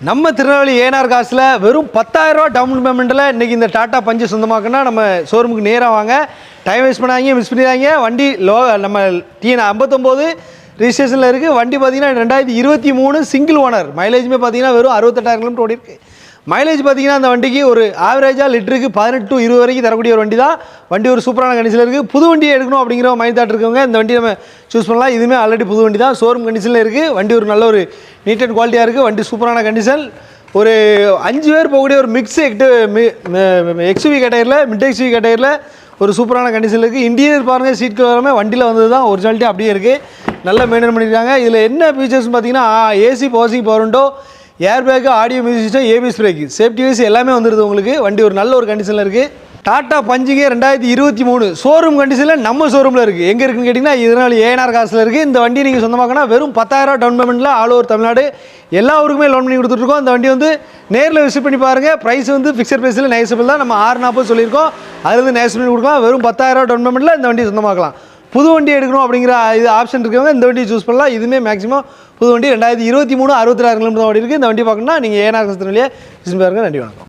நம்ம திருநெல்வேலி ஏஎன்ஆர் காசில் வெறும் 10,000 ரூபா டவுன் பேமெண்ட்டில் இன்றைக்கி இந்த டாட்டா பஞ்சு சொந்தமாக்குன்னா நம்ம ஷோரூமுக்கு நேராக வாங்க. டைம் வேஸ்ட் பண்ணாங்க, மிஸ் பண்ணிடாங்க. வண்டி நம்ம TN 59 ரிஜிஸ்ட்ரேஷனில் இருக்குது. வண்டி பார்த்தீங்கன்னா 2023 சிங்கிள் ஓனர். மைலேஜுமே பார்த்தீங்கன்னா வெறும் 68,000 கிலோமீட்டர் ஓடி இருக்குது. மைலேஜ் பார்த்தீங்கன்னா அந்த வண்டிக்கு ஒரு ஆவரேஜாக லிட்டருக்கு 18 to 20 வரைக்கும் தரக்கூடிய ஒரு வண்டி தான். வண்டி ஒரு சூப்பரான கண்டிஷனில் இருக்குது. புது வண்டியை எடுக்கணும் அப்படிங்கிற மைண்ட் தாட் இருக்கவங்க இந்த வண்டி நம்ம சூஸ் பண்ணலாம். இதுவுமே ஆல்ரெடி புது வண்டி தான், ஷோரூம் கண்டிஷனில் இருக்குது. வண்டி ஒரு நல்ல ஒரு நீட் அண்ட் குவாலிட்டியாக இருக்குது. வண்டி சூப்பரான கண்டிஷன். ஒரு 5 பேர் போகக்கூடிய ஒரு மிக்ஸ் எக்ஸ்யூவி கேட்டகரியில், மிட் எக்ஸ்யூவி கேட்டகரியில் ஒரு சூப்பரான கண்டிஷனில் இருக்குது. இன்டீரியர் பாருங்கள், சீட் கவருமே வண்டியில் வந்தது தான், ஒரிஜினாலிட்டி அப்படியே இருக்குது. நல்லா மெயின்டைன் பண்ணியிருக்காங்க. இதில் என்ன ஃபீச்சர்ஸ் பார்த்தீங்கன்னா ஏசி பவர்சிங் power window, airbag, audio music system, ABS brake, safety wise எல்லாமே வந்துடுது உங்களுக்கு. வண்டி ஒரு நல்ல ஒரு கண்டிஷனில் இருக்குது. டாட்டா பஞ்சுங்க 2023 ஷோரூம் கண்டிஷனில் நம்ம ஷோரூமில் இருக்குது. எங்கே இருக்குன்னு கேட்டிங்கன்னா இதனால் ஏஎன்ஆர் காசில் இருக்குது. இந்த வண்டி நீங்கள் சொந்தமாக்கினா வெறும் 10,000 ரூபா டவுன் பேமெண்ட்டில் ஆல் ஓவர் தமிழ்நாடு எல்லா ஊருக்குமே லோன் பண்ணி கொடுத்துட்ருக்கோம். இந்த வண்டி நேரில் விசிட் பண்ணி பாருங்கள். ப்ரைஸ் ஃபிக்ஸட் ப்ரைஸில் நெகோசியபிள் தான். நம்ம 640 சொல்லியிருக்கோம், அதில் நெகோசியபிள் பண்ணி கொடுக்கலாம். வெறும் 10,000 ரூபா டவுன் பேமெண்ட்டில் இந்த வண்டி சொந்தமாக்கலாம். புது வண்டி எடுக்கணும் அப்படிங்கிற இது ஆப்ஷன் இருக்கிறவங்க இந்த வண்டியை சூஸ் பண்ணலாம். இதுவுமே மேக்ஸிமம் புது வண்டி 2023 66 கிலோமீட்டர் ஓடி இருக்குது. இந்த வண்டி பார்க்கணும்னா நீங்கள் ஏஎன்ஆர் காசு விசிட் பாருங்கள். நன்றி, வணக்கம்.